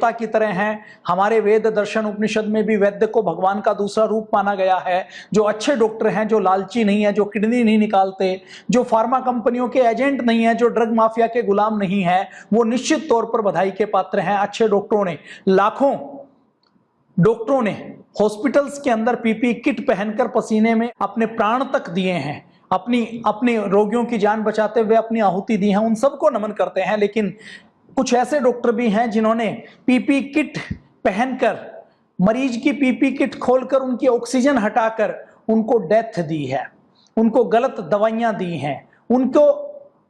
देवता की तरह हैं। हमारे वेद दर्शन उपनिषद में भी वैद्य को भगवान का दूसरा रूप माना गया है। जो अच्छे डॉक्टर हैं, जो लालची नहीं है, जो किडनी नहीं निकालते, जो फार्मा कंपनियों के एजेंट नहीं है, जो ड्रग माफिया के गुलाम नहीं है, वो निश्चित तौर पर बधाई के पात्र हैं। अच्छे डॉक्टरों ने, लाखों डॉक्टरों ने हॉस्पिटल्स के अंदर पीपी किट पहनकर पसीने में अपने प्राण तक दिए हैं, अपने रोगियों की जान बचाते हुए अपनी आहुति दी है। उन सबको नमन करते हैं। लेकिन कुछ ऐसे डॉक्टर भी हैं जिन्होंने पीपी किट पहनकर, मरीज की पीपी किट खोलकर उनकी ऑक्सीजन हटाकर उनको डेथ दी है, उनको गलत दवाइयां दी हैं, उनको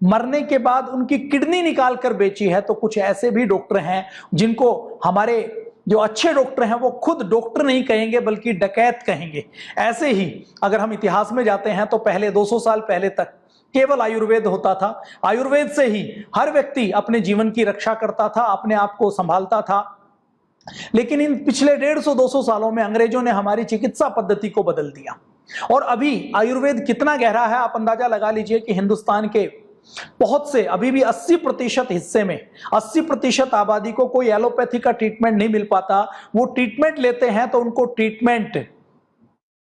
मरने के बाद उनकी किडनी निकाल कर बेची है। तो कुछ ऐसे भी डॉक्टर हैं जिनको हमारे जो अच्छे डॉक्टर हैं वो खुद डॉक्टर नहीं कहेंगे बल्कि डकैत कहेंगे। ऐसे ही अगर हम इतिहास में जाते हैं तो पहले 200 साल पहले तक केवल आयुर्वेद होता था। आयुर्वेद से ही हर व्यक्ति अपने जीवन की रक्षा करता था, अपने आप को संभालता था। लेकिन इन पिछले 150-200 सालों में अंग्रेजों ने हमारी चिकित्सा पद्धति को बदल दिया। और अभी आयुर्वेद कितना गहरा है आप अंदाजा लगा लीजिए कि हिंदुस्तान के बहुत से, अभी भी 80% हिस्से में 80% आबादी को कोई एलोपैथी का ट्रीटमेंट नहीं मिल पाता। वो ट्रीटमेंट लेते हैं तो उनको ट्रीटमेंट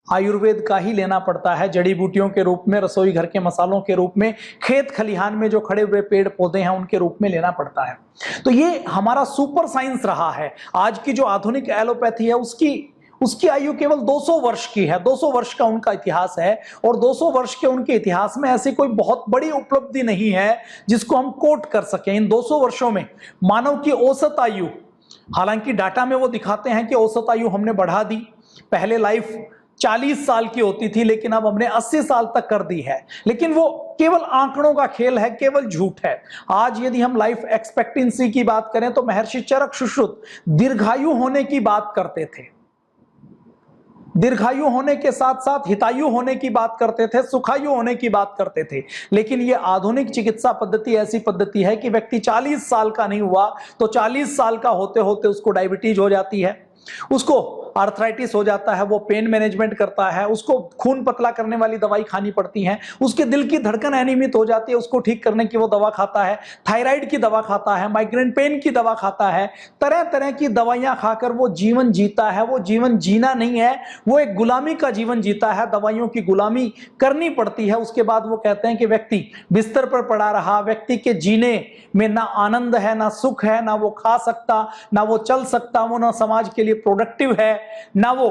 आयुर्वेद का ही लेना पड़ता है, जड़ी बूटियों के रूप में, रसोई घर के मसालों के रूप में, खेत खलिहान में जो खड़े हुए पेड़ पौधे हैं उनके रूप में लेना पड़ता है। तो ये हमारा सुपर साइंस रहा है। आज की जो आधुनिक एलोपैथी है उसकी आयु केवल 200 वर्ष की है। 200 वर्ष का उनका इतिहास है और 200 वर्ष के उनके इतिहास में ऐसी कोई बहुत बड़ी उपलब्धि नहीं है जिसको हम कोट कर सकें। इन 200 वर्षों में मानव की औसत आयु, हालांकि डाटा में वो दिखाते हैं कि औसत आयु हमने बढ़ा दी। पहले लाइफ 40 साल की होती थी लेकिन अब हमने 80 साल तक कर दी है। लेकिन वो केवल आंकड़ों का खेल है, केवल झूठ है। आज यदि हम लाइफ एक्सपेक्टेंसी की बात करें तो महर्षि चरक सुश्रुत दीर्घायु होने की बात करते थे। दीर्घायु होने के साथ साथ हितायु होने की बात करते थे, सुखायु होने की बात करते थे। लेकिन ये आधुनिक चिकित्सा पद्धति ऐसी पद्धति है कि व्यक्ति 40 साल का नहीं हुआ तो 40 साल का होते होते उसको डायबिटीज हो जाती है, उसको आर्थराइटिस हो जाता है, वो पेन मैनेजमेंट करता है, उसको खून पतला करने वाली दवाई खानी पड़ती है, उसके दिल की धड़कन अनियमित हो जाती है, उसको ठीक करने की वो दवा खाता है, थायराइड की दवा खाता है, माइग्रेन पेन की दवा खाता है, तरह तरह की दवाइयां खाकर वो जीवन जीता है। वो जीवन जीना नहीं है, वो एक गुलामी का जीवन जीता है, दवाइयों की गुलामी करनी पड़ती है। उसके बाद वो कहते हैं कि व्यक्ति बिस्तर पर पड़ा रहा, व्यक्ति के जीने में ना आनंद है, ना सुख है, ना वो खा सकता, ना वो चल सकता, वो ना समाज के लिए प्रोडक्टिव है, ना वो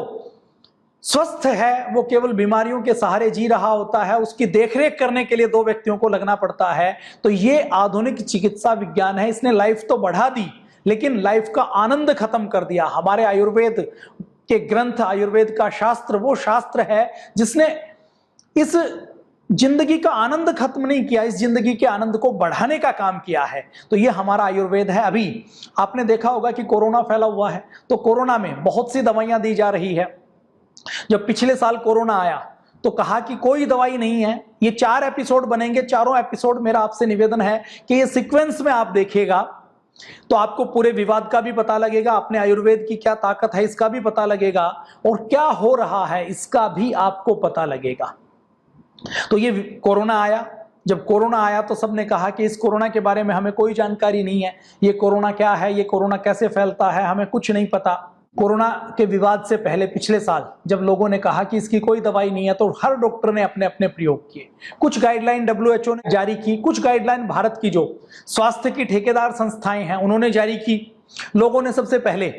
स्वस्थ है, वो केवल बीमारियों के सहारे जी रहा होता है। उसकी देखरेख करने के लिए 2 व्यक्तियों को लगना पड़ता है। तो ये आधुनिक चिकित्सा विज्ञान है। इसने लाइफ तो बढ़ा दी लेकिन लाइफ का आनंद खत्म कर दिया। हमारे आयुर्वेद के ग्रंथ, आयुर्वेद का शास्त्र वो शास्त्र है जिसने इस जिंदगी का आनंद खत्म नहीं किया, इस जिंदगी के आनंद को बढ़ाने का काम किया है। तो ये हमारा आयुर्वेद है। अभी आपने देखा होगा कि कोरोना फैला हुआ है तो कोरोना में बहुत सी दवाइयां दी जा रही है। जब पिछले साल कोरोना आया तो कहा कि कोई दवाई नहीं है, ये 4 एपिसोड बनेंगे, चारों एपिसोड मेरा आपसे निवेदन है कि ये सीक्वेंस में आप देखिएगा तो आपको पूरे विवाद का भी पता लगेगा, अपने आयुर्वेद की क्या ताकत है इसका भी पता लगेगा और क्या हो रहा है इसका भी आपको पता लगेगा। तो ये कोरोना आया, जब कोरोना आया तो सबने कहा कि इस कोरोना के बारे में हमें कोई जानकारी नहीं है, ये कोरोना क्या है, ये कोरोना कैसे फैलता है, हमें कुछ नहीं पता। कोरोना के विवाद से पहले पिछले साल जब लोगों ने कहा कि इसकी कोई दवाई नहीं है तो हर डॉक्टर ने अपने अपने प्रयोग किए। कुछ गाइडलाइन WHO ने जारी की, कुछ गाइडलाइन भारत की जो स्वास्थ्य की ठेकेदार संस्थाएं हैं उन्होंने जारी की। लोगों ने सबसे पहले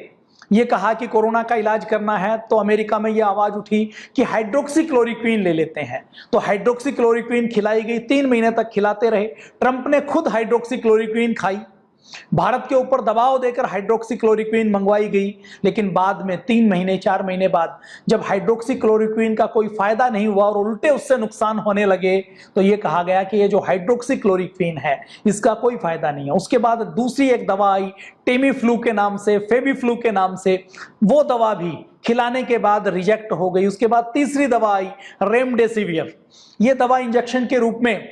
ये कहा कि कोरोना का इलाज करना है तो अमेरिका में ये आवाज उठी कि हाइड्रोक्सीक्लोरोक्विन ले लेते हैं। तो हाइड्रोक्सीक्लोरोक्विन खिलाई गई, 3 महीने तक खिलाते रहे। ट्रंप ने खुद हाइड्रोक्सीक्लोरोक्विन खाई, भारत के ऊपर दबाव देकर हाइड्रोक्सीक्लोरोक्विन मंगवाई गई। लेकिन बाद में 3 महीने 4 महीने बाद जब हाइड्रोक्सीक्लोरोक्विन का कोई फायदा नहीं हुआ और उल्टे उससे नुकसान होने लगे तो ये कहा गया कि ये जो हाइड्रोक्सीक्लोरोक्विन है इसका कोई फायदा नहीं है। उसके बाद दूसरी एक दवा आई टेमीफ्लू के नाम से, फेबीफ्लू के नाम से, वो दवा भी खिलाने के बाद रिजेक्ट हो गई। उसके बाद तीसरी दवा आई रेमडेसिवियर, ये दवा इंजेक्शन के रूप में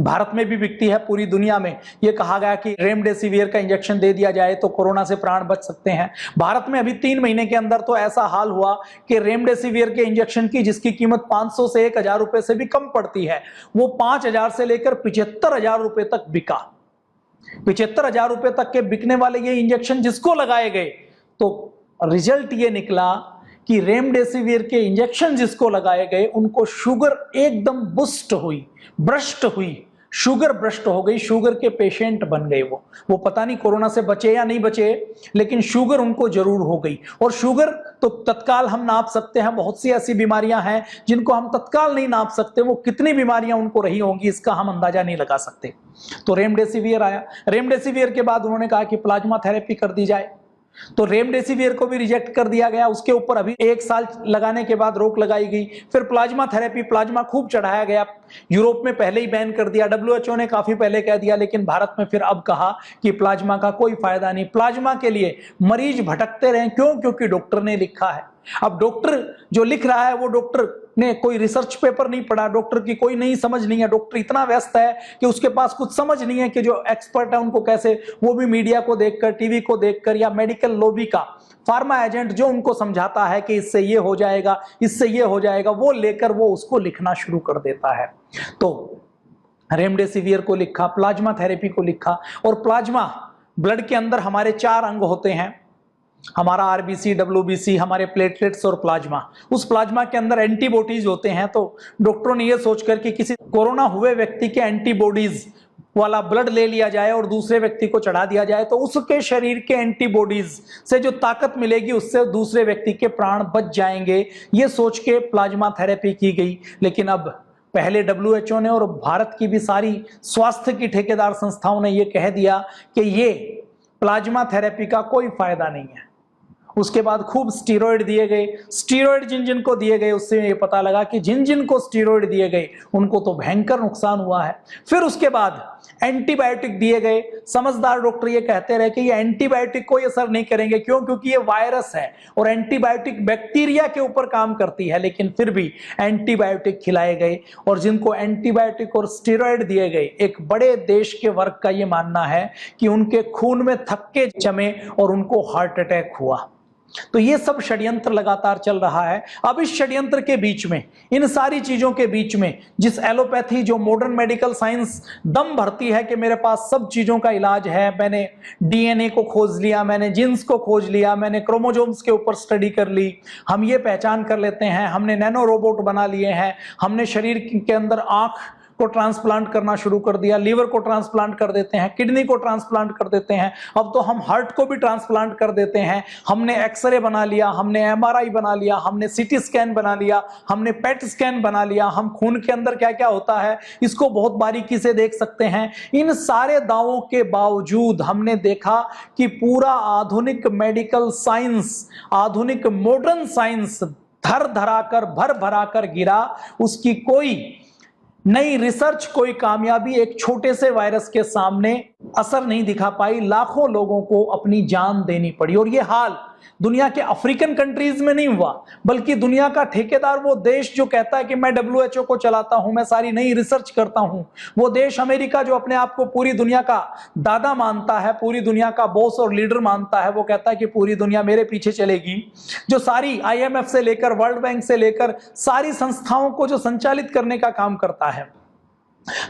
भारत में भी बिकती है, पूरी दुनिया में। यह कहा गया कि रेमडेसिवियर का इंजेक्शन दे दिया जाए तो कोरोना से प्राण बच सकते हैं। भारत में अभी 3 महीने के अंदर तो ऐसा हाल हुआ कि रेमडेसिवियर के इंजेक्शन की जिसकी कीमत 500 से 1000 रुपए से भी कम पड़ती है वो 5000 से लेकर 75,000 रुपए तक बिका। 75,000 रुपए तक के बिकने वाले ये इंजेक्शन जिसको लगाए गए, तो रिजल्ट ये निकला कि रेमडेसिविर के इंजेक्शन जिसको लगाए गए उनको शुगर एकदम बुस्ट हुई, ब्रस्ट हुई, शुगर ब्रस्ट हो गई, शुगर के पेशेंट बन गए। वो पता नहीं कोरोना से बचे या नहीं बचे, लेकिन शुगर उनको जरूर हो गई। और शुगर तो तत्काल हम नाप सकते हैं, बहुत सी ऐसी बीमारियां हैं जिनको हम तत्काल नहीं नाप सकते, वो कितनी बीमारियां उनको रही होंगी इसका हम अंदाजा नहीं लगा सकते। तो रेमडेसिविर आया, रेमडेसिविर के बाद उन्होंने कहा कि प्लाज्मा थेरेपी कर दी जाए, तो रेमडेसिविर को भी रिजेक्ट कर दिया गया। उसके ऊपर अभी 1 साल लगाने के बाद रोक लगाई गई। फिर प्लाज्मा थेरेपी, प्लाज्मा खूब चढ़ाया गया, यूरोप में पहले ही बैन कर दिया, WHO ने काफी पहले कह दिया, लेकिन भारत में फिर अब कहा कि प्लाज्मा का कोई फायदा नहीं। प्लाज्मा के लिए मरीज भटकते रहे, क्यों? क्योंकि डॉक्टर ने लिखा है। अब डॉक्टर जो लिख रहा है वो डॉक्टर ने कोई रिसर्च पेपर नहीं पढ़ा, डॉक्टर की कोई नहीं समझ नहीं है, डॉक्टर इतना व्यस्त है कि उसके पास कुछ समझ नहीं है कि जो एक्सपर्ट है उनको कैसे, वो भी मीडिया को देखकर, टीवी को देखकर, या मेडिकल लॉबी का फार्मा एजेंट जो उनको समझाता है कि इससे ये हो जाएगा, इससे ये हो जाएगा, वो लेकर वो उसको लिखना शुरू कर देता है। तो रेमडेसिविर को लिखा, प्लाज्मा थेरेपी को लिखा। और प्लाज्मा, ब्लड के अंदर हमारे 4 अंग होते हैं, हमारा आरबीसी, डब्ल्यूबीसी, हमारे प्लेटलेट्स और प्लाज्मा। उस प्लाज्मा के अंदर एंटीबॉडीज होते हैं। तो डॉक्टरों ने यह सोचकर कि किसी कोरोना हुए व्यक्ति के एंटीबॉडीज वाला ब्लड ले लिया जाए और दूसरे व्यक्ति को चढ़ा दिया जाए, तो उसके शरीर के एंटीबॉडीज से जो ताकत मिलेगी उससे दूसरे व्यक्ति के प्राण बच जाएंगे। ये सोच के प्लाज्मा थेरेपी की गई। लेकिन अब पहले WHO ने और भारत की भी सारी स्वास्थ्य की ठेकेदार संस्थाओं ने यह कह दिया कि ये प्लाज्मा थेरेपी का कोई फायदा नहीं है। उसके बाद खूब स्टीरॉयड दिए गए। स्टीरॉयड जिन जिन को दिए गए उससे ये पता लगा कि जिन जिन को स्टीरॉयड दिए गए उनको तो भयंकर नुकसान हुआ है। फिर उसके बाद एंटीबायोटिक दिए गए। समझदार डॉक्टर ये कहते रहे कि ये एंटीबायोटिक कोई असर नहीं करेंगे, क्यों? क्योंकि ये वायरस है और एंटीबायोटिक बैक्टीरिया के ऊपर काम करती है। लेकिन फिर भी एंटीबायोटिक खिलाए गए और जिनको एंटीबायोटिक और स्टीरॉयड दिए गए, एक बड़े देश के वर्ग का ये मानना है कि उनके खून में थक्के जमे और उनको हार्ट अटैक हुआ। तो ये सब षड्यंत्र लगातार चल रहा है। अब इस षड्यंत्र के बीच में, इन सारी चीजों के बीच में, जिस एलोपैथी, जो मॉडर्न मेडिकल साइंस दम भरती है कि मेरे पास सब चीजों का इलाज है, मैंने DNA को खोज लिया, मैंने जीन्स को खोज लिया, मैंने क्रोमोसोम्स के ऊपर स्टडी कर ली, हम ये पहचान कर लेते हैं, हमने नैनो रोबोट बना लिए हैं, हमने शरीर के अंदर आंख को ट्रांसप्लांट करना शुरू कर दिया, लीवर को ट्रांसप्लांट कर देते हैं, किडनी को ट्रांसप्लांट कर देते हैं, अब तो हम हार्ट को भी ट्रांसप्लांट कर देते हैं, हमने एक्सरे बना लिया, हमने MRI बना लिया, हमने CT स्कैन बना लिया, हमने PET स्कैन बना लिया, हम खून के अंदर क्या क्या होता है इसको बहुत बारीकी से देख सकते हैं। इन सारे दावों के बावजूद हमने देखा कि पूरा आधुनिक मेडिकल साइंस, आधुनिक मॉडर्न साइंस धर धराकर, भर भराकर गिरा। उसकी कोई नई रिसर्च, कोई कामयाबी एक छोटे से वायरस के सामने असर नहीं दिखा पाई। लाखों लोगों को अपनी जान देनी पड़ी। और ये हाल दुनिया के अफ्रीकन कंट्रीज में नहीं हुआ, बल्कि दुनिया का ठेकेदार, वो देश जो कहता है कि मैं WHO को चलाता हूं, मैं सारी नई रिसर्च करता हूं, वो देश अमेरिका जो अपने आप को पूरी दुनिया का दादा मानता है, पूरी दुनिया का बॉस और लीडर मानता है, वो कहता है कि पूरी दुनिया मेरे पीछे चलेगी, जो सारी IMF से लेकर, वर्ल्ड बैंक से लेकर सारी संस्थाओं को जो संचालित करने का काम करता है,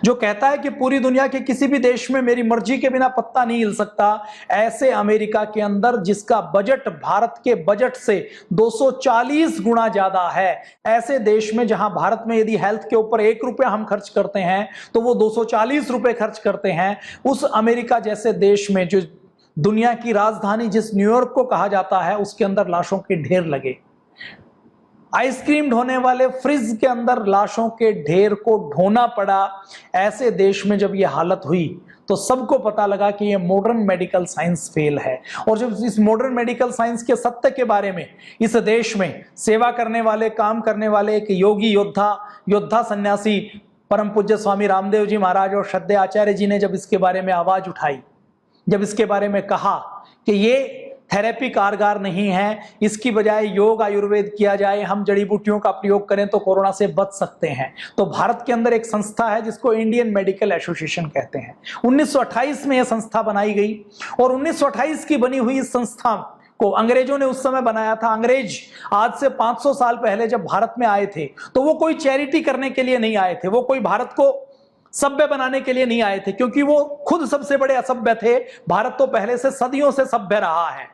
जो कहता है कि पूरी दुनिया के किसी भी देश में मेरी मर्जी के बिना पत्ता नहीं हिल सकता, ऐसे अमेरिका के अंदर जिसका बजट भारत के बजट से 240 गुना ज्यादा है, ऐसे देश में जहां भारत में यदि हेल्थ के ऊपर 1 रुपया हम खर्च करते हैं तो वो 240 रुपए खर्च करते हैं, उस अमेरिका जैसे देश में जो दुनिया की राजधानी जिस न्यूयॉर्क को कहा जाता है, उसके अंदर लाशों के ढेर लगे। आइसक्रीम ढोने वाले फ्रिज के अंदर लाशों के ढेर को ढोना पड़ा। ऐसे देश में जब यह हालत हुई तो सबको पता लगा कि यह मॉडर्न मेडिकल साइंस फेल है। और जब इस मॉडर्न मेडिकल साइंस के सत्य के बारे में इस देश में सेवा करने वाले, काम करने वाले एक योगी, योद्धा सन्यासी परम पूज्य स्वामी रामदेव जी महाराज और श्रद्धेय आचार्य जी ने जब इसके बारे में आवाज उठाई, जब इसके बारे में कहा कि ये थेरेपी कारगर नहीं है, इसकी बजाय योग, आयुर्वेद किया जाए, हम जड़ी बूटियों का प्रयोग करें तो कोरोना से बच सकते हैं, तो भारत के अंदर एक संस्था है जिसको इंडियन मेडिकल एसोसिएशन कहते हैं। 1928 में यह संस्था बनाई गई और 1928 की बनी हुई इस संस्था को अंग्रेजों ने उस समय बनाया था। अंग्रेज आज से 500 साल पहले जब भारत में आए थे तो वो कोई चैरिटी करने के लिए नहीं आए थे, वो कोई भारत को सभ्य बनाने के लिए नहीं आए थे, क्योंकि वो खुद सबसे बड़े असभ्य थे। भारत तो पहले से सदियों से सभ्य रहा है,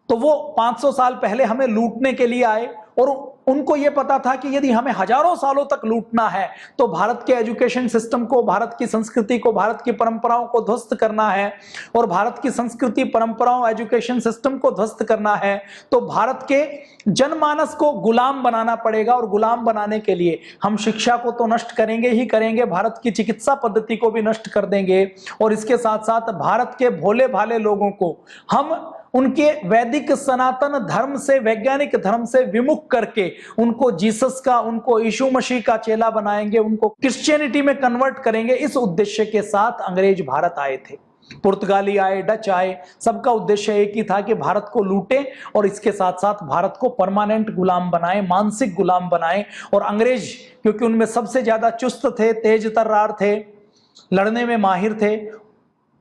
तो वो 500 साल पहले हमें लूटने के लिए आए और उनको यह पता था कि यदि हमें हजारों सालों तक लूटना है तो भारत के एजुकेशन सिस्टम को, भारत की संस्कृति को, भारत की परंपराओं को ध्वस्त करना है। और भारत की संस्कृति, परंपराओं, एजुकेशन सिस्टम को ध्वस्त करना है तो भारत के जनमानस को गुलाम बनाना पड़ेगा। और गुलाम बनाने के लिए हम शिक्षा को तो नष्ट करेंगे ही करेंगे, भारत की चिकित्सा पद्धति को भी नष्ट कर देंगे। और इसके साथ साथ भारत के भोले भाले लोगों को हम उनके वैदिक सनातन धर्म से, वैज्ञानिक धर्म से विमुख करके उनको जीसस का, उनको यीशु मसीह का चेला बनाएंगे, उनको क्रिश्चियनिटी में कन्वर्ट करेंगे। इस उद्देश्य के साथ अंग्रेज भारत आए थे। पुर्तगाली आए, डच आए, सबका उद्देश्य एक ही था कि भारत को लूटें और इसके साथ साथ भारत को परमानेंट गुलाम बनाए, मानसिक गुलाम बनाए। और अंग्रेज क्योंकि उनमें सबसे ज्यादा चुस्त थे, तेज तर्रार थे, लड़ने में माहिर थे,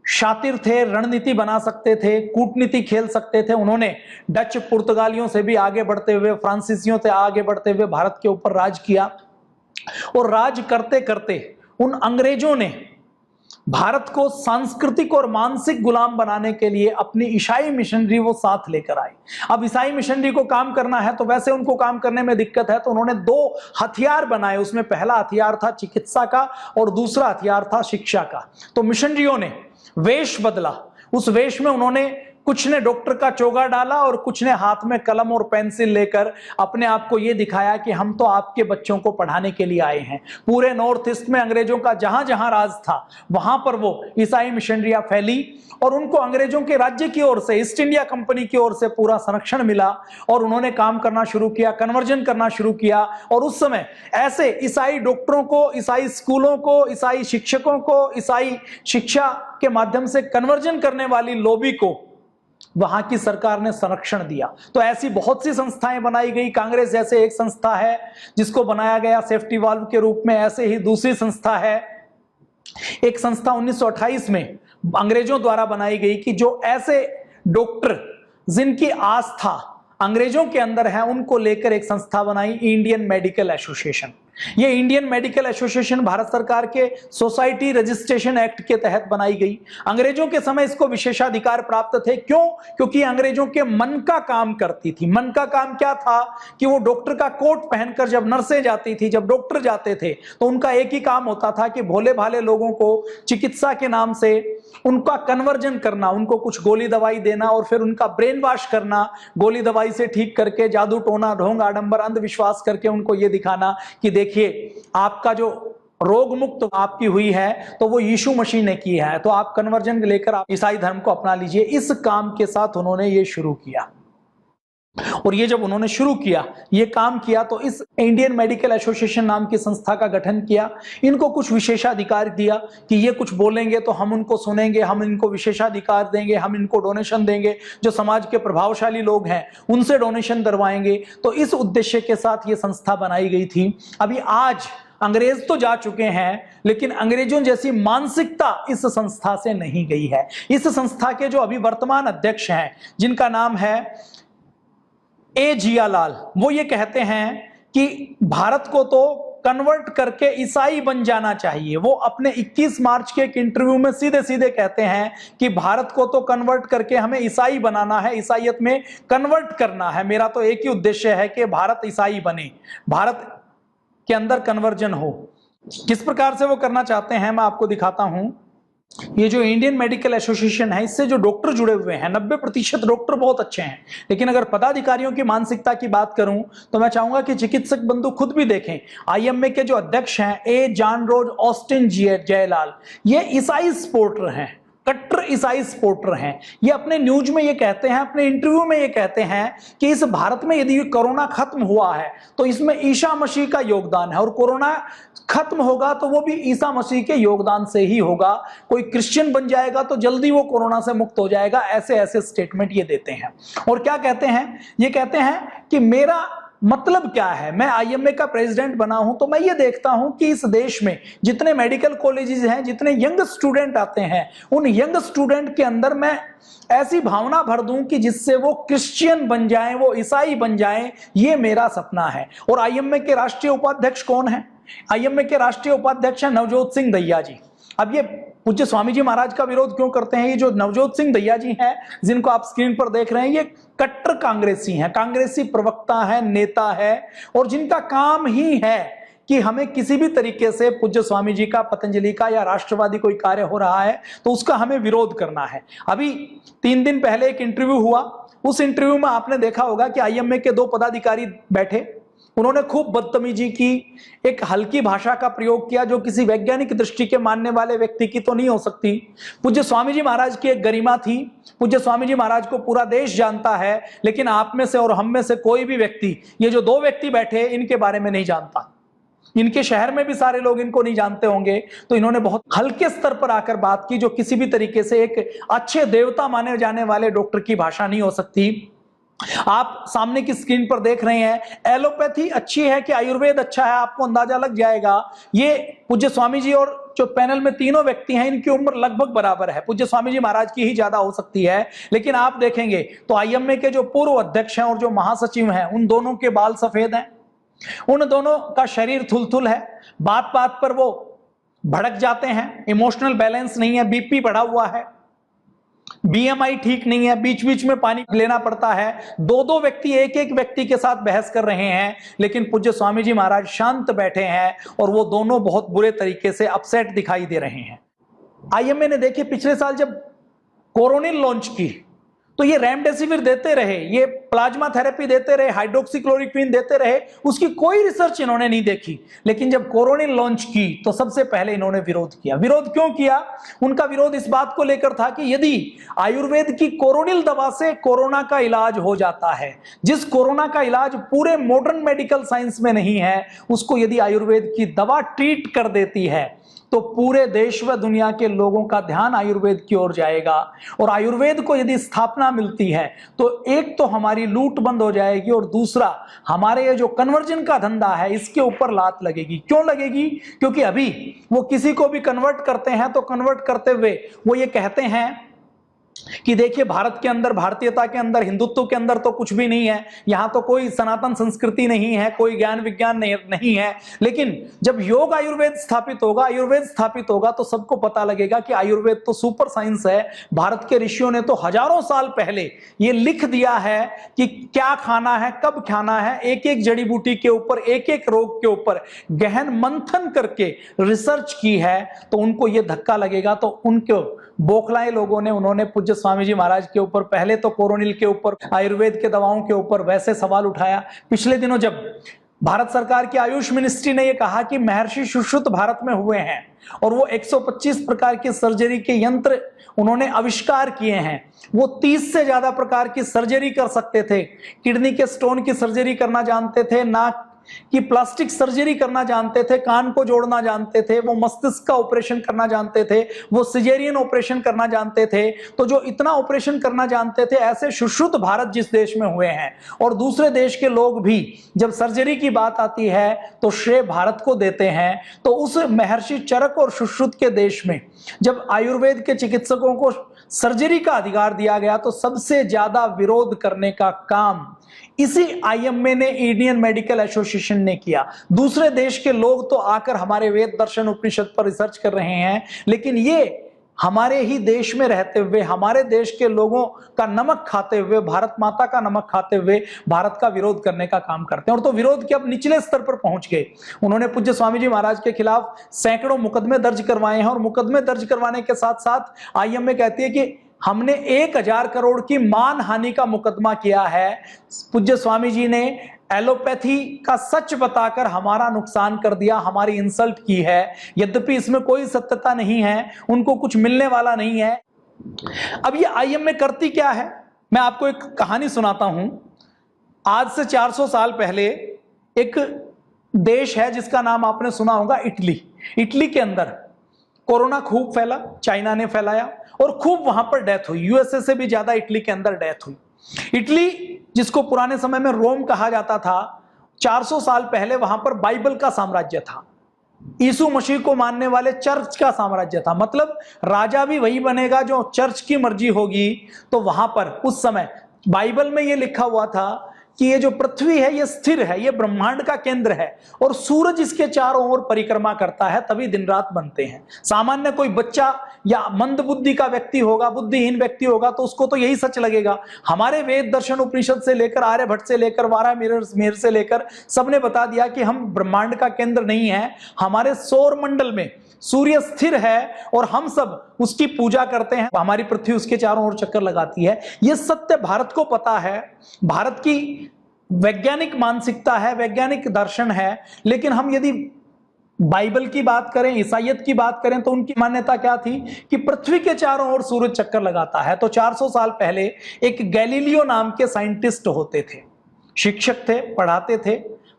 शातिर थे, रणनीति बना सकते थे, कूटनीति खेल सकते थे, उन्होंने डच पुर्तगालियों से भी आगे बढ़ते हुए, फ्रांसीसियों से आगे बढ़ते हुए भारत के ऊपर राज किया। और राज करते करते उन अंग्रेजों ने भारत को सांस्कृतिक और मानसिक गुलाम बनाने के लिए अपनी ईसाई मिशनरी वो साथ लेकर आए। अब ईसाई मिशनरी को काम करना है तो वैसे उनको काम करने में दिक्कत है, तो उन्होंने दो हथियार बनाए। उसमें पहला हथियार था चिकित्सा का और दूसरा हथियार था शिक्षा का। तो मिशनरियों ने वेश बदला। उस वेश में उन्होंने, कुछ ने डॉक्टर का चोगा डाला और कुछ ने हाथ में कलम और पेंसिल लेकर अपने आप को यह दिखाया कि हम तो आपके बच्चों को पढ़ाने के लिए आए हैं। पूरे नॉर्थ ईस्ट में अंग्रेजों का जहां जहां राज था वहां पर वो ईसाई मिशनरियां फैली और उनको अंग्रेजों के राज्य की ओर से, ईस्ट इंडिया कंपनी की ओर से पूरा संरक्षण मिला और उन्होंने काम करना शुरू किया, कन्वर्जन करना शुरू किया। और उस समय ऐसे ईसाई डॉक्टरों को, ईसाई स्कूलों को, ईसाई शिक्षकों को, ईसाई शिक्षा के माध्यम से कन्वर्जन करने वाली लॉबी को वहां की सरकार ने संरक्षण दिया। तो ऐसी बहुत सी संस्थाएं बनाई गई। कांग्रेस जैसे एक संस्था है जिसको बनाया गया सेफ्टी वाल्व के रूप में, ऐसे ही दूसरी संस्था है, एक संस्था 1928 में अंग्रेजों द्वारा बनाई गई कि जो ऐसे डॉक्टर जिनकी आस्था अंग्रेजों के अंदर है उनको लेकर एक संस्था बनाई, इंडियन मेडिकल एसोसिएशन। ये इंडियन मेडिकल एसोसिएशन भारत सरकार के सोसाइटी रजिस्ट्रेशन एक्ट के तहत बनाई गई। अंग्रेजों के समय इसको विशेषाधिकार प्राप्त थे। क्यों? क्योंकि अंग्रेजों के मन का काम करती थी। मन का काम क्या था कि वो डॉक्टर का कोट पहनकर जब नर्सें जाती थी, जब डॉक्टर जाते थे, तो उनका एक ही काम होता था कि भोले भाले लोगों को चिकित्सा के नाम से उनका कन्वर्जन करना, उनको कुछ गोली दवाई देना और फिर उनका ब्रेन वॉश करना, गोली दवाई से ठीक करके, जादू टोना, ढोंग आडंबर, अंधविश्वास करके उनको ये दिखाना कि देखिए आपका जो रोग मुक्त आपकी हुई है तो वो यीशु मसीह ने की है, तो आप कन्वर्जन लेकर आप ईसाई धर्म को अपना लीजिए। इस काम के साथ उन्होंने ये शुरू किया। और ये जब उन्होंने शुरू किया, ये काम किया, तो इस इंडियन मेडिकल एसोसिएशन नाम की संस्था का गठन किया। इनको कुछ विशेषाधिकार दिया कि ये कुछ बोलेंगे तो हम उनको सुनेंगे, हम इनको विशेषाधिकार देंगे, हम इनको डोनेशन देंगे, जो समाज के प्रभावशाली लोग हैं उनसे डोनेशन करवाएंगे। तो इस उद्देश्य के साथ ये संस्था बनाई गई थी। अभी आज अंग्रेज तो जा चुके हैं, लेकिन अंग्रेजों जैसी मानसिकता इस संस्था से नहीं गई है। इस संस्था के जो अभी वर्तमान अध्यक्ष हैं, जिनका नाम है ए जियालाल, वो ये कहते हैं कि भारत को तो कन्वर्ट करके ईसाई बन जाना चाहिए। वो अपने 21 मार्च के एक इंटरव्यू में सीधे सीधे कहते हैं कि भारत को तो कन्वर्ट करके हमें ईसाई बनाना है, ईसाईयत में कन्वर्ट करना है। मेरा तो एक ही उद्देश्य है कि भारत ईसाई बने, भारत के अंदर कन्वर्जन हो। किस प्रकार से वो करना चाहते हैं मैं आपको दिखाता हूं। ये जो इंडियन मेडिकल एसोसिएशन है, इससे जो डॉक्टर जुड़े हुए हैं 90% डॉक्टर बहुत अच्छे हैं, लेकिन अगर पदाधिकारियों की मानसिकता की बात करूं तो मैं चाहूंगा कि चिकित्सक बंधु खुद भी देखें। आईएमए के जो अध्यक्ष हैं ए जॉन रोज ऑस्टिन जयलाल, ये ईसाई सपोर्टर हैं, कट्टर ईसाई सपोर्टर हैं। ये अपने न्यूज में ये कहते हैं, अपने इंटरव्यू में ये कहते हैं कि इस भारत में यदि कोरोना खत्म हुआ है तो इसमें ईसा मसीह का योगदान है, और कोरोना खत्म होगा तो वो भी ईसा मसीह के योगदान से ही होगा। कोई क्रिश्चियन बन जाएगा तो जल्दी वो कोरोना से मुक्त हो जाएगा। ऐसे ऐसे स्टेटमेंट ये देते हैं। और क्या कहते हैं? ये कहते हैं कि मेरा मतलब क्या है, मैं आईएमए का प्रेसिडेंट बना हूं तो मैं ये देखता हूं कि इस देश में जितने मेडिकल कॉलेजेस हैं, जितने यंग स्टूडेंट आते हैं, उन यंग स्टूडेंट के अंदर मैं ऐसी भावना भर दूं कि जिससे वो क्रिश्चियन बन जाएं, वो ईसाई बन जाएं। ये मेरा सपना है। और आईएमए के राष्ट्रीय उपाध्यक्ष कौन है? आईएमए के राष्ट्रीय उपाध्यक्ष हैं नवजोत सिंह दहिया जी। अब ये पूज्य स्वामी जी महाराज का विरोध क्यों करते हैं? ये जो नवजोत सिंह दहिया जी हैं, जिनको आप स्क्रीन पर देख रहे हैं, ये कट्टर कांग्रेसी हैं, कांग्रेसी प्रवक्ता है, नेता है, और जिनका काम ही है कि हमें किसी भी तरीके से पूज्य स्वामी जी का, पतंजलि का या राष्ट्रवादी कोई कार्य हो रहा है तो उसका हमें विरोध करना है। अभी 3 दिन पहले एक इंटरव्यू हुआ, उस इंटरव्यू में आपने देखा होगा कि आईएमए के 2 पदाधिकारी बैठे, उन्होंने खूब बदतमीजी की, एक हल्की भाषा का प्रयोग किया जो किसी वैज्ञानिक दृष्टि के मानने वाले व्यक्ति की तो नहीं हो सकती। पूज्य स्वामी जी महाराज की एक गरिमा थी, पूज्य स्वामी जी महाराज को पूरा देश जानता है, लेकिन आप में से और हम में से कोई भी व्यक्ति, ये जो 2 व्यक्ति बैठे, इनके बारे में नहीं जानता। इनके शहर में भी सारे लोग इनको नहीं जानते होंगे। तो इन्होंने बहुत हल्के स्तर पर आकर बात की, जो किसी भी तरीके से एक अच्छे देवता माने जाने वाले डॉक्टर की भाषा नहीं हो सकती। आप सामने की स्क्रीन पर देख रहे हैं, एलोपैथी अच्छी है कि आयुर्वेद अच्छा है, आपको अंदाजा लग जाएगा। ये पूज्य स्वामी जी और जो पैनल में तीनों व्यक्ति हैं, इनकी उम्र लगभग बराबर है, पूज्य स्वामी जी महाराज की ही ज्यादा हो सकती है। लेकिन आप देखेंगे तो आईएमए के जो पूर्व अध्यक्ष हैं और जो महासचिव हैं, उन दोनों के बाल सफेद हैं, उन दोनों का शरीर थुलथुल है, बात बात पर वो भड़क जाते हैं, इमोशनल बैलेंस नहीं है, बीपी बढ़ा हुआ है, बीएमआई ठीक नहीं है, बीच बीच में पानी लेना पड़ता है। 2 व्यक्ति एक व्यक्ति के साथ बहस कर रहे हैं, लेकिन पूज्य स्वामी जी महाराज शांत बैठे हैं और वो दोनों बहुत बुरे तरीके से अपसेट दिखाई दे रहे हैं। आईएमए ने देखिए पिछले साल जब कोरोनिल लॉन्च की तो ये रेमडेसिविर देते रहे, ये प्लाज्मा थेरेपी देते रहे, हाइड्रोक्सीक्लोरोक्विन देते रहे, उसकी कोई रिसर्च इन्होंने नहीं देखी। लेकिन जब कोरोनिल लॉन्च की तो सबसे पहले इन्होंने विरोध किया। विरोध क्यों किया? उनका विरोध इस बात को लेकर था कि यदि आयुर्वेद की कोरोनिल दवा से कोरोना का इलाज हो जाता है, जिस कोरोना का इलाज पूरे मॉडर्न मेडिकल साइंस में नहीं है, उसको यदि आयुर्वेद की दवा ट्रीट कर देती है तो पूरे देश व दुनिया के लोगों का ध्यान आयुर्वेद की ओर जाएगा। और आयुर्वेद को यदि स्थापना मिलती है तो एक तो हमारी लूट बंद हो जाएगी, और दूसरा हमारे ये जो कन्वर्जन का धंधा है इसके ऊपर लात लगेगी। क्यों लगेगी? क्योंकि अभी वो किसी को भी कन्वर्ट करते हैं तो कन्वर्ट करते हुए वो ये कहते हैं कि देखिए भारत के अंदर, भारतीयता के अंदर, हिंदुत्व के अंदर तो कुछ भी नहीं है, यहां तो कोई सनातन संस्कृति नहीं है, कोई ज्ञान विज्ञान नहीं है। लेकिन जब योग आयुर्वेद स्थापित होगा, आयुर्वेद स्थापित होगा, तो सबको पता लगेगा कि आयुर्वेद तो सुपर साइंस है। भारत के ऋषियों ने तो हजारों साल पहले ये लिख दिया है कि क्या खाना है, कब खाना है, एक एक जड़ी बूटी के ऊपर, एक एक रोग के ऊपर गहन मंथन करके रिसर्च की है। तो उनको ये धक्का लगेगा, तो उनको बौखलाए लोगों ने, उन्होंने पूज्य स्वामी जी महाराज के ऊपर, पहले तो कोरोनिल के ऊपर, आयुर्वेद के दवाओं के ऊपर वैसे सवाल उठाया। पिछले दिनों जब भारत सरकार की आयुष मिनिस्ट्री ने यह कहा कि महर्षि सुश्रुत भारत में हुए हैं और वो 125 प्रकार के सर्जरी के यंत्र उन्होंने आविष्कार किए हैं, वो 30 से ज्यादा प्रकार की सर्जरी कर सकते थे। किडनी के स्टोन की सर्जरी करना जानते थे, नाक कि प्लास्टिक सर्जरी करना जानते थे, कान को जोड़ना जानते थे, वो मस्तिष्क का ऑपरेशन करना जानते थे, वो सिजेरियन ऑपरेशन करना जानते थे। तो जो इतना ऑपरेशन करना जानते थे, ऐसे सुश्रुत भारत जिस देश में हुए हैं, और दूसरे देश के लोग भी जब सर्जरी की बात आती है तो श्रेय भारत को देते हैं। तो उस महर्षि चरक और सुश्रुत के देश में जब आयुर्वेद के चिकित्सकों को सर्जरी का अधिकार दिया गया तो सबसे ज्यादा विरोध करने का काम इसी आईएमए ने, इंडियन मेडिकल एसोसिएशन ने किया। दूसरे देश के लोग तो आकर हमारे वेद दर्शन उपनिषद पर रिसर्च कर रहे हैं, लेकिन ये हमारे ही देश में रहते हुए, हमारे देश के लोगों का नमक खाते हुए, भारत माता का नमक खाते हुए भारत का विरोध करने का काम करते हैं। और तो विरोध के अब निचले स्तर पर पहुंच गए। उन्होंने पूज्य स्वामी जी महाराज के खिलाफ सैकड़ों मुकदमे दर्ज करवाए हैं, और मुकदमे दर्ज करवाने के साथ साथ आईएमए कहती है कि हमने 1000 करोड़ की मान हानि का मुकदमा किया है। पूज्य स्वामी जी ने एलोपैथी का सच बताकर हमारा नुकसान कर दिया, हमारी इंसल्ट की है। यद्यपि इसमें कोई सत्यता नहीं है, उनको कुछ मिलने वाला नहीं है। अब ये आईएमए करती क्या है, मैं आपको एक कहानी सुनाता हूं। आज से 400 साल पहले एक देश है जिसका नाम आपने सुना होगा, इटली। इटली के अंदर कोरोना खूब फैला, चाइना ने फैलाया और खूब वहां पर डेथ हुई। यूएसए से भी ज्यादा इटली के अंदर डेथ हुई। इटली, जिसको पुराने समय में रोम कहा जाता था, 400 साल पहले वहां पर बाइबल का साम्राज्य था, यीशु मसीह को मानने वाले चर्च का साम्राज्य था। मतलब राजा भी वही बनेगा जो चर्च की मर्जी होगी। तो वहां पर उस समय बाइबल में यह लिखा हुआ था कि ये जो पृथ्वी है ये स्थिर है, ये ब्रह्मांड का केंद्र है और सूरज इसके चारों ओर परिक्रमा करता है, तभी दिन रात बनते हैं। सामान्य कोई बच्चा या मंद बुद्धि का व्यक्ति होगा, बुद्धिहीन व्यक्ति होगा, तो उसको तो यही सच लगेगा। हमारे वेद दर्शन उपनिषद से लेकर, आर्यभट्ट से लेकर, वारा मिहिर से लेकर सबने बता दिया कि हम ब्रह्मांड का केंद्र नहीं है, हमारे सौर मंडल में सूर्य स्थिर है और हम सब उसकी पूजा करते हैं, हमारी पृथ्वी उसके चारों ओर चक्कर लगाती है। यह सत्य भारत को पता है, भारत की वैज्ञानिक मानसिकता है, वैज्ञानिक दर्शन है। लेकिन हम यदि बाइबल की बात करें, ईसाइयत की बात करें, तो उनकी मान्यता क्या थी कि पृथ्वी के चारों ओर सूरज चक्कर लगाता है। तो 400 साल पहले एक गैलीलियो नाम के साइंटिस्ट होते थे, शिक्षक थे, पढ़ाते थे,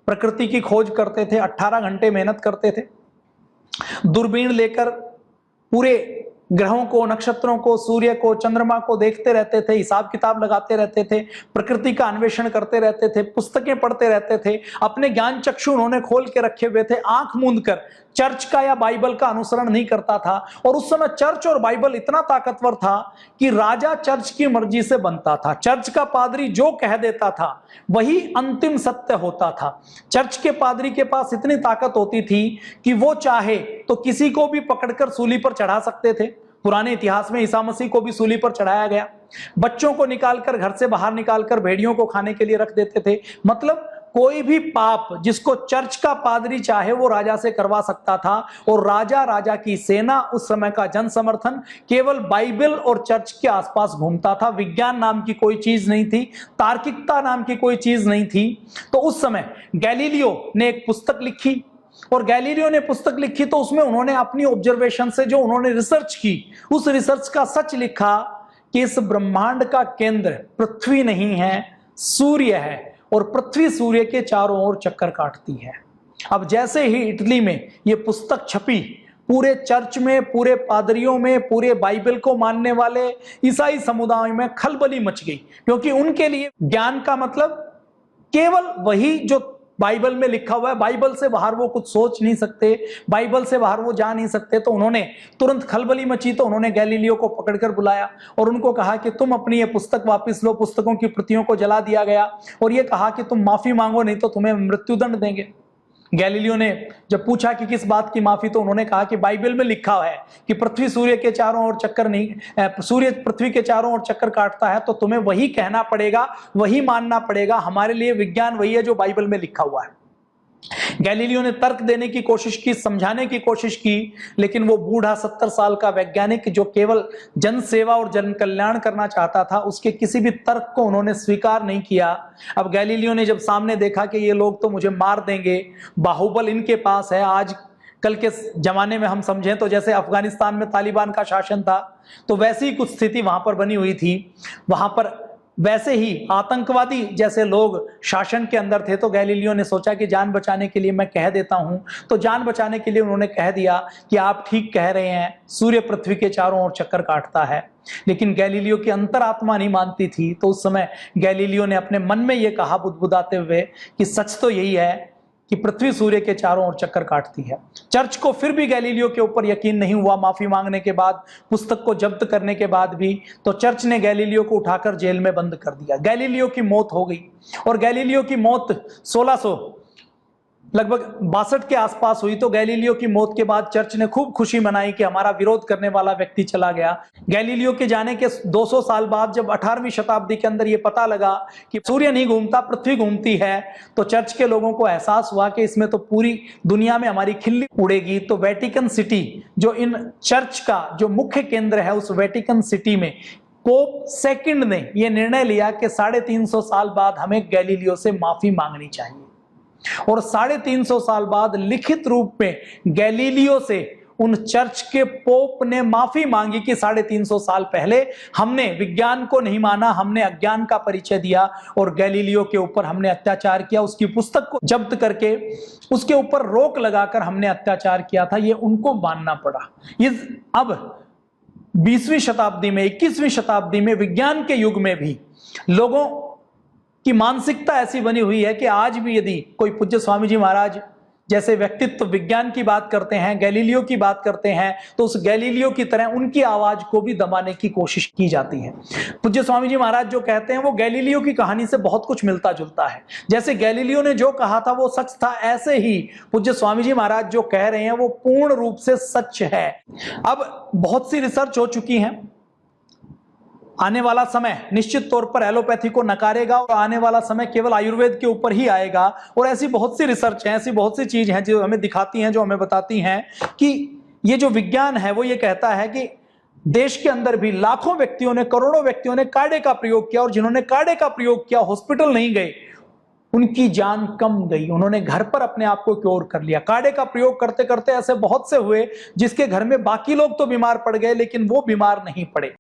प्रकृति की खोज करते थे, 18 घंटे मेहनत करते थे, दूरबीन लेकर पूरे ग्रहों को, नक्षत्रों को, सूर्य को, चंद्रमा को देखते रहते थे, हिसाब किताब लगाते रहते थे, प्रकृति का अन्वेषण करते रहते थे, पुस्तकें पढ़ते रहते थे, अपने ज्ञान चक्षु उन्होंने खोल के रखे हुए थे, आंख मूंद कर। चर्च का या बाइबल का अनुसरण नहीं करता था। और उस समय चर्च और बाइबल इतना ताकतवर था कि राजा चर्च की मर्जी से बनता था। चर्च का पादरी जो कह देता था वही अंतिम सत्य होता था। चर्च के पादरी के पास इतनी ताकत होती थी कि वो चाहे तो किसी को भी पकड़कर सूली पर चढ़ा सकते थे। पुराने इतिहास में ईसा मसीह को भी सूली पर चढ़ाया गया। बच्चों को निकालकर, घर से बाहर निकालकर भेड़ियों को खाने के लिए रख देते थे। मतलब कोई भी पाप जिसको चर्च का पादरी चाहे वो राजा से करवा सकता था। और राजा, राजा की सेना, उस समय का जन समर्थन केवल बाइबल और चर्च के आसपास घूमता था। विज्ञान नाम की कोई चीज नहीं थी, तार्किकता नाम की कोई चीज नहीं थी। तो उस समय गैलीलियो ने एक पुस्तक लिखी, और गैलीलियो ने पुस्तक लिखी तो उसमें उन्होंने अपनी ऑब्जर्वेशन से जो उन्होंने रिसर्च की, उस रिसर्च का सच लिखा कि इस ब्रह्मांड का केंद्र पृथ्वी नहीं है, सूर्य है, और पृथ्वी सूर्य के चारों ओर चक्कर काटती है। अब जैसे ही इटली में यह पुस्तक छपी, पूरे चर्च में, पूरे पादरियों में, पूरे बाइबल को मानने वाले ईसाई समुदाय में खलबली मच गई, क्योंकि उनके लिए ज्ञान का मतलब केवल वही जो बाइबल में लिखा हुआ है, बाइबल से बाहर वो कुछ सोच नहीं सकते, बाइबल से बाहर वो जा नहीं सकते। तो उन्होंने तुरंत खलबली मची, तो उन्होंने गैलीलियो को पकड़कर बुलाया और उनको कहा कि तुम अपनी ये पुस्तक वापस लो। पुस्तकों की प्रतियों को जला दिया गया और ये कहा कि तुम माफी मांगो, नहीं तो तुम्हें मृत्युदंड देंगे। गैलीलियो ने जब पूछा कि किस बात की माफी, तो उन्होंने कहा कि बाइबल में लिखा है कि पृथ्वी सूर्य के चारों ओर चक्कर नहीं, सूर्य पृथ्वी के चारों ओर चक्कर काटता है, तो तुम्हें वही कहना पड़ेगा, वही मानना पड़ेगा। हमारे लिए विज्ञान वही है जो बाइबल में लिखा हुआ है। गैलीलियो ने तर्क देने की कोशिश की, समझाने की कोशिश की, लेकिन वो बूढ़ा 70 साल का वैज्ञानिक जो केवल जन सेवा और जन कल्याण करना चाहता था, उसके किसी भी तर्क को उन्होंने स्वीकार नहीं किया। अब गैलीलियो ने जब सामने देखा कि ये लोग तो मुझे मार देंगे, बाहुबल इनके पास है, आज कल के जमाने में हम समझें तो जैसे अफगानिस्तान में तालिबान का शासन था, तो वैसी कुछ स्थिति वहां पर बनी हुई थी। वहां पर वैसे ही आतंकवादी जैसे लोग शासन के अंदर थे। तो गैलीलियो ने सोचा कि जान बचाने के लिए मैं कह देता हूं। तो जान बचाने के लिए उन्होंने कह दिया कि आप ठीक कह रहे हैं, सूर्य पृथ्वी के चारों ओर चक्कर काटता है। लेकिन गैलीलियो की अंतरात्मा नहीं मानती थी। तो उस समय गैलीलियो ने अपने मन में यह कहा बुदबुदाते हुए कि सच तो यही है कि पृथ्वी सूर्य के चारों ओर चक्कर काटती है। चर्च को फिर भी गैलीलियो के ऊपर यकीन नहीं हुआ। माफी मांगने के बाद, पुस्तक को जब्त करने के बाद भी, तो चर्च ने गैलीलियो को उठाकर जेल में बंद कर दिया। गैलीलियो की मौत हो गई और गैलीलियो की मौत 1600 लगभग 62 के आसपास हुई। तो गैलीलियो की मौत के बाद चर्च ने खूब खुशी मनाई कि हमारा विरोध करने वाला व्यक्ति चला गया। गैलीलियो के जाने के 200 साल बाद जब 18वीं शताब्दी के अंदर यह पता लगा कि सूर्य नहीं घूमता, पृथ्वी घूमती है, तो चर्च के लोगों को एहसास हुआ कि इसमें तो पूरी दुनिया में हमारी खिल्ली उड़ेगी। तो वेटिकन सिटी, जो इन चर्च का जो मुख्य केंद्र है, उस वेटिकन सिटी में पोप सेकंड ने यह निर्णय लिया कि 350 साल बाद हमें गैलीलियो से माफी मांगनी चाहिए। और 350 साल बाद लिखित रूप में गैलीलियो से उन चर्च के पोप ने माफी मांगी कि 350 साल पहले हमने विज्ञान को नहीं माना, हमने अज्ञान का परिचय दिया और गैलीलियो के ऊपर हमने अत्याचार किया। उसकी पुस्तक को जब्त करके उसके ऊपर रोक लगाकर हमने अत्याचार किया था, ये उनको मानना पड़ा। ये अब 20वीं शताब्दी में, 21वीं शताब्दी में, विज्ञान के युग में भी लोगों की मानसिकता ऐसी बनी हुई है कि आज भी यदि कोई पूज्य स्वामी जी महाराज जैसे व्यक्तित्व विज्ञान की बात करते हैं, गैलीलियो की बात करते हैं, तो उस गैलीलियो की तरह उनकी आवाज को भी दबाने की कोशिश की जाती है। पूज्य स्वामी जी महाराज जो कहते हैं वो गैलीलियो की कहानी से बहुत कुछ मिलता जुलता है। जैसे गैलीलियो ने जो कहा था वो सच था, ऐसे ही पूज्य स्वामी जी महाराज जो कह रहे हैं वो पूर्ण रूप से सच है। अब बहुत सी रिसर्च हो चुकी है, आने वाला समय निश्चित तौर पर एलोपैथी को नकारेगा और आने वाला समय केवल आयुर्वेद के ऊपर ही आएगा। और ऐसी बहुत सी रिसर्च है, ऐसी बहुत सी चीज हैं जो हमें दिखाती हैं, जो हमें बताती हैं कि ये जो विज्ञान है वो ये कहता है कि देश के अंदर भी लाखों व्यक्तियों ने, करोड़ों व्यक्तियों ने काढ़े का प्रयोग किया, और जिन्होंने काढ़े का प्रयोग किया हॉस्पिटल नहीं गए, उनकी जान कम गई, उन्होंने घर पर अपने आप को क्योर कर लिया। काढ़े का प्रयोग करते करते ऐसे बहुत से हुए जिसके घर में बाकी लोग तो बीमार पड़ गए लेकिन वो बीमार नहीं पड़े।